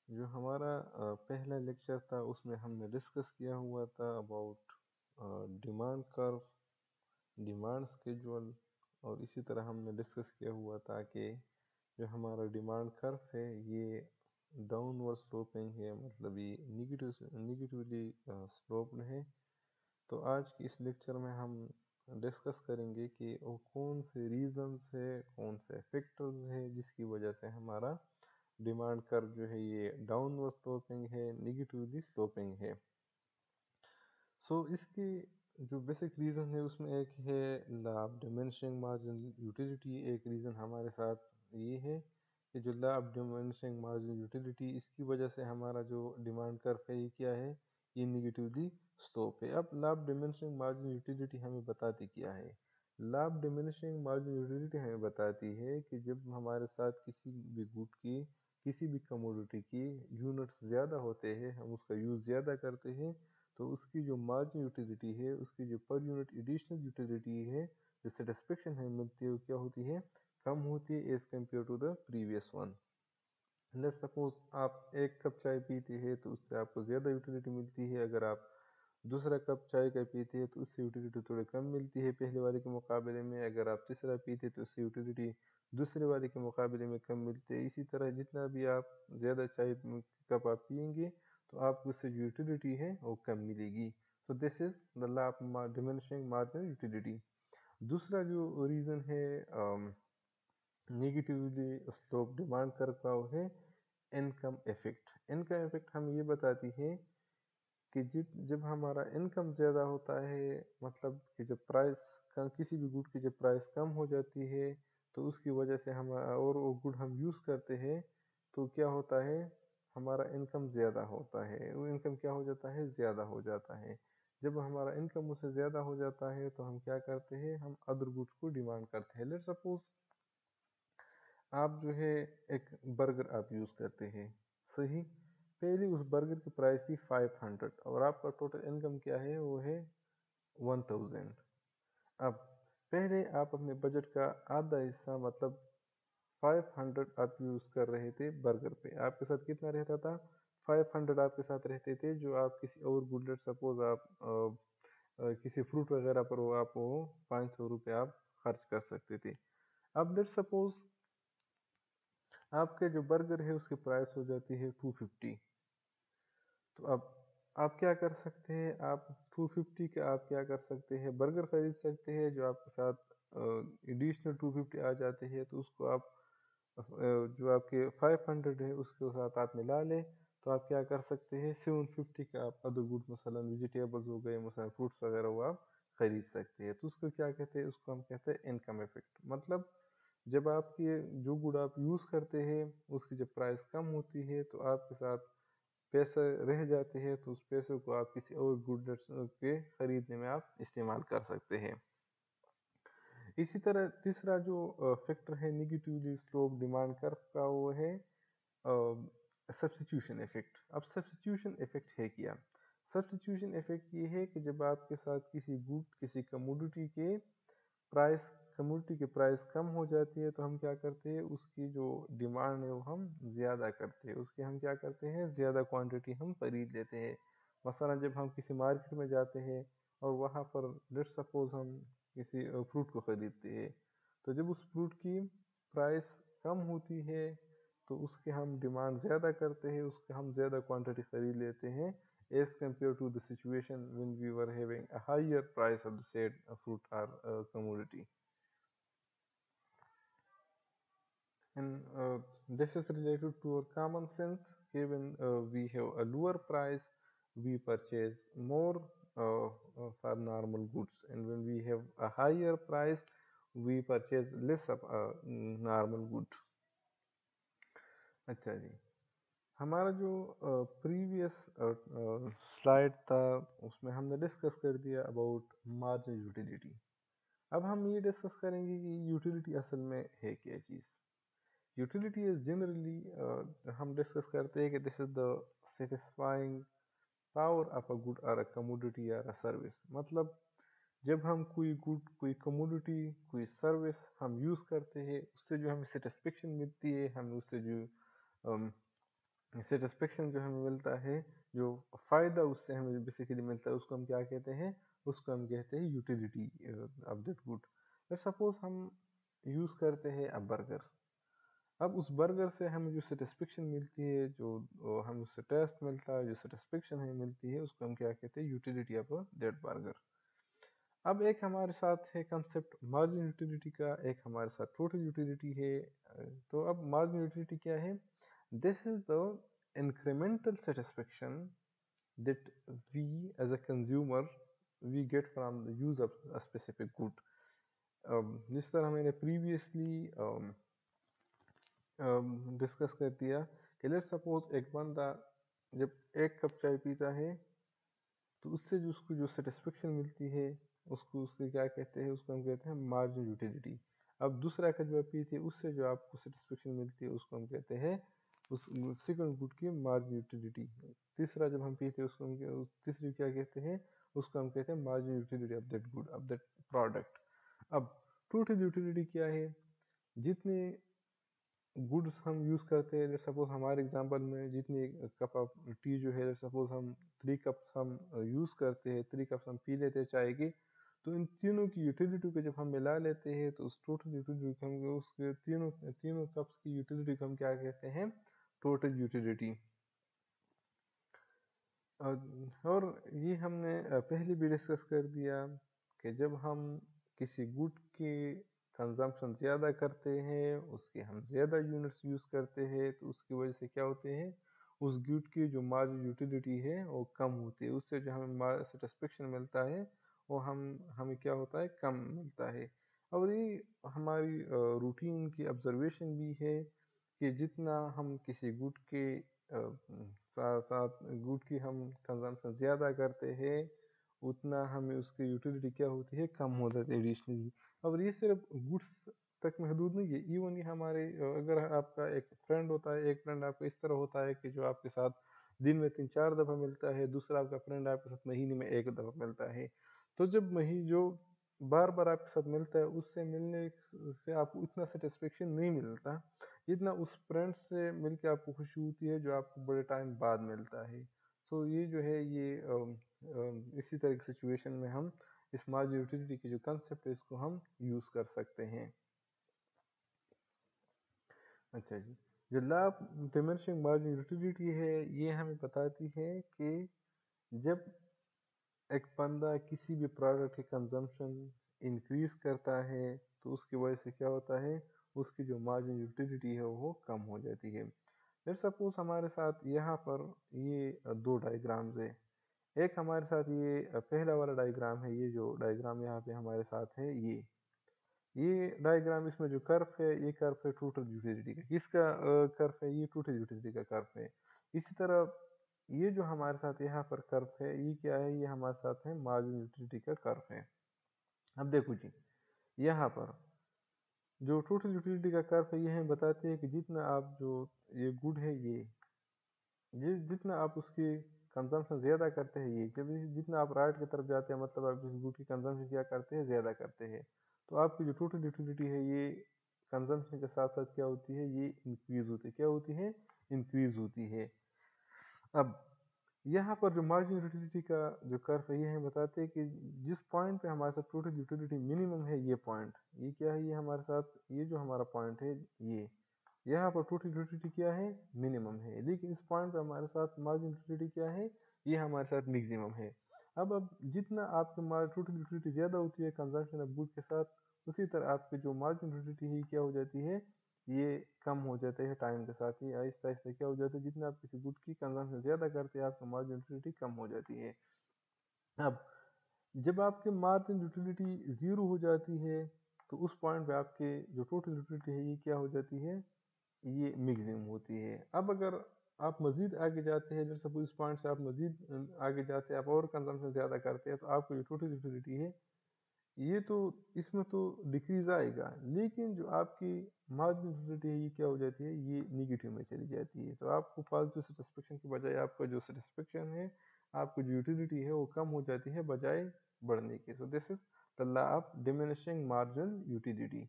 جو ہمارا پہلا لیکچر تھا اس میں ہم نے ڈسکس کیا ہوا تھا اباؤٹ ڈیمانڈ کرو، ڈیمانڈ اسکیجول، اور اسی طرح ہم نے ڈسکس کیا ہوا تھا کہ جو ہمارا ڈیمانڈ کرو ہے یہ ڈاؤن ورڈ سلوپنگ ہے، مطلب یہ نیگیٹیولی سلوپڈ ہے۔ تو آج کی اس لیکچر میں ہم ڈسکس کریں گے کہ وہ کون سے ریزنز ہے، کون سے فیکٹرز ہے جس کی وجہ سے ہمارا ڈیمانڈ کرو جو ہے یہ ڈاؤن ورڈ سلوپنگ ہے، نیگیٹیولی سلوپنگ ہے۔ سو اس کی جو بیسک ریزن ہے اس میں ایک ہے law of diminishing margin utility. ایک ریزن ہمارے ساتھ یہ ہے کہ جو law of diminishing margin utility, اس کی وجہ سے ہمارا جو ڈیمانڈ کرو ہے یہ کیا ہے، یہ نیگیٹیولی سلوپ ہے۔ اب لا آف ڈیمینشنگ مارجن یوٹیلیٹی ہمیں بتاتی کیا ہے؟ Law of diminishing margin utility ہمیں بتاتی ہے کہ جب ہمارے ساتھ کسی بھی گڈ کی، کسی بھی کموڈٹی کی یونٹس زیادہ ہوتے ہیں، ہم اس کا یوز زیادہ کرتے ہیں، تو اس کی جو مارجن یوٹیلیٹی ہے، اس کی جو پر یونٹ ایڈیشنل یوٹیلیٹی ہے، جو سیٹسفیکشن ہے ملتی ہے، وہ کیا ہوتی ہے، کم ہوتی ہے as compare to the previous one. Let suppose آپ ایک کپ چائے پیتے ہیں تو اس سے آپ کو زیادہ یوٹیلیٹی ملتی ہے، اگر آپ دوسرا کپ چائے کا پیتے ہیں تو اس سے یوٹیلیٹی تھوڑی کم ملتی ہے پہلے والے کے مقابلے میں، اگر آپ تیسرا پیتے ہیں تو اس سے یوٹیلیٹی دوسرے والے کے مقابلے میں کم ملتی ہے۔ اسی طرح جتنا بھی آپ زیادہ چائے کپ آپ پئیں گے تو آپ کو اس سے جو یوٹیلیٹی ہے وہ کم ملے گی۔ So this is the law of diminishing marginal utility۔ دوسرا جو ریزن ہے نیگیٹیولی سلوپ ڈیمانڈ کر کا وہ ہے انکم ایفیکٹ۔ انکم ایفیکٹ ہم یہ بتاتی ہے کہ جب ہمارا انکم زیادہ ہوتا ہے، مطلب کہ جب پرائس کسی بھی گڈ کی جب پرائس کم ہو جاتی ہے تو اس کی وجہ سے ہم اور وہ گڈ ہم یوز کرتے ہیں تو کیا ہوتا ہے، ہمارا انکم زیادہ ہوتا ہے، وہ انکم کیا ہو جاتا ہے، زیادہ ہو جاتا ہے۔ جب ہمارا انکم اس سے زیادہ ہو جاتا ہے تو ہم کیا کرتے ہیں، ہم ادر گڈس کو ڈیمانڈ کرتے ہیں۔ لیٹ سپوز آپ جو ہے ایک برگر آپ یوز کرتے ہیں، صحیح، پہلے اس برگر کی پرائس تھی 500 اور آپ کا ٹوٹل انکم کیا ہے، وہ ہے 1000۔ اب پہلے آپ اپنے بجٹ کا آدھا حصہ مطلب 500 آپ یوز کر رہے تھے برگر پہ، آپ کے ساتھ کتنا رہتا تھا، 500 آپ کے ساتھ رہتے تھے، جو آپ کسی اور گڈ، سپوز آپ کسی فروٹ وغیرہ پر وہ آپ وہ 500 روپے آپ خرچ کر سکتے تھے۔ اب لیٹ سپوز آپ کے جو برگر ہے اس کی پرائس ہو جاتی ہے 250، تو اب آپ کیا کر سکتے ہیں، آپ 250 کا آپ کیا کر سکتے ہیں، برگر خرید سکتے ہیں، جو آپ کے ساتھ ایڈیشنل 250 آ جاتے ہیں تو اس کو آپ جو آپ کے 500 ہے اس کے ساتھ آپ ملا لیں، تو آپ کیا کر سکتے ہیں، 750 کا آپ ادر گڈ مثلا ویجیٹیبلز ہو گئے، مثلا فروٹس وغیرہ وہ آپ خرید سکتے ہیں۔ تو اس کو کیا کہتے ہیں، اس کو ہم کہتے ہیں انکم ایفیکٹ۔ مطلب جب آپ کی جو گڈ آپ یوز کرتے ہیں اس کی جب پرائس کم ہوتی ہے تو آپ کے ساتھ پیسے رہ جاتے ہیں، تو اس پیسے کو آپ کسی اور گڈ کے خریدنے میں آپ استعمال کر سکتے ہیں۔ اسی طرح تیسرا جو فیکٹر ہے نیگیٹیولی سلوپ ڈیمانڈ کرو کا، وہ ہے سبسٹیٹیوشن ایفیکٹ۔ اب سبسٹیٹیوشن ایفیکٹ ہے کیا؟ سبسٹیٹیوشن ایفیکٹ یہ ہے کہ جب آپ کے ساتھ کسی گڈ، کسی کموڈٹی کے پرائس، کموڈٹی کی پرائس کم ہو جاتی ہے تو ہم کیا کرتے ہیں، اس کی جو ڈیمانڈ ہے وہ ہم زیادہ کرتے ہیں، اس کی ہم کیا کرتے ہیں، زیادہ کوانٹٹی ہم خرید لیتے ہیں۔ مثلا جب ہم کسی مارکیٹ میں جاتے ہیں اور وہاں پر لیٹ سپوز ہم کسی فروٹ کو خریدتے ہیں، تو جب اس فروٹ کی پرائس کم ہوتی ہے تو اس کے ہم ڈیمانڈ زیادہ کرتے ہیں، اس کے ہم زیادہ کوانٹٹی خرید لیتے ہیں as compared to the situation when we were having a higher price of the said fruit or commodity. And this is related to our common sense. When we have a lower price, we purchase more for normal goods, and when we have a higher price, we purchase less of a normal good. اچھا جی، ہمارا جو previous slide تھا اس میں ہم نے discuss کر دیا about margin utility. اب ہم یہ ڈسکس کریں گے کہ یوٹیلیٹی اصل میں ہے کیا چیز۔ یوٹیلیٹی از جنرلی ہم ڈسکس کرتے ہیں کہ this is the satisfying power of a good اور اے کموڈٹی اور اے سروس۔ مطلب जब हम कोई गुड, कोई कमोडिटी, कोई सर्विस हम यूज़ करते हैं, उससे जो हमें सेटिस्फेक्शन मिलती है, हमें उससे जो सेटिस्फेक्शन जो हमें मिलता है, जो फ़ायदा उससे हमें बेसिकली मिलता है, उसको हम क्या कहते हैं? उसको हम कहते हैं utility of that good. Suppose हम यूज़ करते हैं बर्गर। अब उस बर्गर से हमें जो सेटिस्फेक्शन मिलती है, जो हमें उससे टेस्ट मिलता है, जो सेटिस्फेक्शन हमें मिलती है, उसको हम क्या कहते हैं? Utility of that burger. अब एक हमारे साथ है कंसेप्ट मार्जिन यूटिलिटी का, एक हमारे साथ टोटल यूटिलिटी है। तो अब मार्जिन यूटिलिटी क्या है? This is the incremental satisfaction that we as a consumer we get from the use of a specific good. जिस तरह मैंने प्रीवियसली डिस्कस कर दिया कि लेट्स सपोज एक बंदा जब एक कप चाय पीता है, तो उससे जो उसको जो सेटिस्फेक्शन मिलती है, उसको उसके क्या कहते हैं? उसको हम कहते हैं मार्जिन यूटिलिटी। अब दूसरा कप जब पीते हैं, उससे जो आपको सेटिस्फेक्शन मिलती है, उसको हम कहते हैं उस सेकंड गुड की मार्जिन यूटिलिटी। तीसरा जब हम पीते हैं, उसको हम तीसरी क्या कहते हैं? उसको हम कहते हैं margin utility of that good, of that product. अब टोटल यूटिलिटी क्या है? जितने गुड्स हम यूज़ करते हैं, जैसे सपोज हमारे एग्जांपल में जितनी कप ऑफ टी जो है, सपोज हम 3 कप्स हम यूज़ करते हैं, 3 कप्स हम पी लेते हैं चाय की, तो इन तीनों की यूटिलिटी को जब हम मिला लेते हैं, तो उस टोटल यूटिलिटी को हम उसके तीनों तीनों कप्स की यूटिलिटी को हम क्या कहते हैं? Total utility. और ये हमने पहले भी डिस्कस कर दिया कि जब हम किसी गुड की कंजम्पशन ज़्यादा करते हैं, उसके हम ज़्यादा यूनिट्स यूज़ करते हैं, तो उसकी वजह से क्या होते हैं? उस गुड की जो मार्जिन यूटिलिटी है वो कम होती है, उससे जो हमें सेटिस्फेक्शन मिलता है वो हमें क्या होता है? कम मिलता है। और ये हमारी रूटीन की ऑब्जर्वेशन भी है कि जितना हम किसी गुड के साथ साथ गुड की हम कंजम्पशन ज़्यादा करते हैं, उतना हमें उसकी यूटिलिटी क्या होती है? कम हो जाती है एडिशनली। और ये सिर्फ गुड्स तक महदूद नहीं है, इवन ये हमारे अगर आपका एक फ्रेंड होता है, एक फ्रेंड आपका इस तरह होता है कि जो आपके साथ दिन में 3-4 दफ़ा मिलता है, दूसरा आपका फ्रेंड आपके साथ महीने में 1 दफ़ा मिलता है। तो जब जो बार बार आपके साथ मिलता है, उससे मिलने से आपको इतना सेटिस्फेक्शन नहीं मिलता जितना उस फ्रेंड से मिलके आपको खुशी होती है जो आपको बड़े टाइम बाद मिलता है। सो ये जो है ये इसी तरह की सिचुएशन में हम इस मार्जिन यूटिलिटी की जो कंसेप्ट है, इसको हम यूज़ कर सकते हैं। अच्छा जी, जो law of diminishing margin utility है, ये हमें बताती है कि जब एक बंदा किसी भी प्रोडक्ट की कंजम्पशन इंक्रीज करता है, तो उसकी वजह से क्या होता है? उसकी जो मार्जिन यूटिलिटी है वो कम हो जाती है। लेट्स सपोज हमारे साथ यहाँ पर ये 2 डायग्राम्स है। एक हमारे साथ ये पहला वाला डायग्राम है, ये जो डायग्राम यहाँ पे हमारे साथ है, ये डायग्राम, इसमें जो कर्व है, ये कर्व है टोटल यूटिलिटी का। किसका कर्व है? ये टोटल यूटिलिटी का कर्व है। इसी तरह ये जो हमारे साथ यहाँ पर कर्व है, ये क्या है? ये हमारे साथ है मार्जिन यूटिलिटी का कर्व है। अब देखो जी, यहाँ पर जो टोटल यूटिलिटी का कर्व है, ये हमें बताते हैं कि जितना आप जो ये गुड है, जितना आप उसकी कंजम्पशन ज़्यादा करते हैं, ये जब जितना आप राइट की तरफ जाते हैं, मतलब आप इस गुड की कंजम्पशन क्या करते हैं? ज़्यादा करते हैं। तो आपकी जो टोटल यूटिलिटी है, ये कंजम्पशन के साथ साथ क्या होती है? ये इंक्रीज होती है। क्या होती है? इंक्रीज होती है। अब यहाँ पर जो मार्जिन यूटिलिटी का जो कर्व है, ये हमें बताते हैं कि जिस पॉइंट पे हमारे साथ टोटल यूटिलिटी मिनिमम है, ये पॉइंट, ये क्या है? ये हमारे साथ ये जो हमारा पॉइंट है, ये यहाँ पर टोटल यूटिलिटी क्या है? मिनिमम है। लेकिन इस पॉइंट पे हमारे साथ मार्जिन यूटिलिटी क्या है? ये हमारे साथ मैक्सिमम है। अब जितना आपकी टोटल यूटिलिटी ज़्यादा होती है कंजम्पशन ऑफ गुड के साथ, उसी तरह आपकी जो मार्जिन यूटिलिटी है, क्या हो जाती है? ये कम हो जाते हैं टाइम के साथ ही। आहिस्ता आहिस्ता क्या हो जाता है? जितना आप किसी गुड की कंजम्पशन ज़्यादा करते हैं, आपकी मार्जिन यूटिलिटी कम हो जाती है। अब जब आपकी मार्जिन यूटिलिटी ज़ीरो हो जाती है, तो उस पॉइंट पे आपके जो टोटल यूटिलिटी है, ये क्या हो जाती है? ये मैक्सिमम होती है। अब अगर आप मज़ीद आगे जाते हैं, जैसे सपोज इस पॉइंट से आप मज़ीद आगे जाते हैं, आप और कंजम्पशन ज़्यादा करते हैं, तो आपको जो टोटल यूटिलिटी है, ये तो इसमें तो डिक्रीज आएगा, लेकिन जो आपकी मार्जिन यूटिलिटी है, ये क्या हो जाती है? ये निगेटिव में चली जाती है। तो आपको पॉजिटिव सेटिस्फेक्शन के बजाय आपका जो सेटिस्फेक्शन है, आपकी जो यूटिलिटी है, वो कम हो जाती है बजाय बढ़ने के। So this is the law of diminishing marginal utility.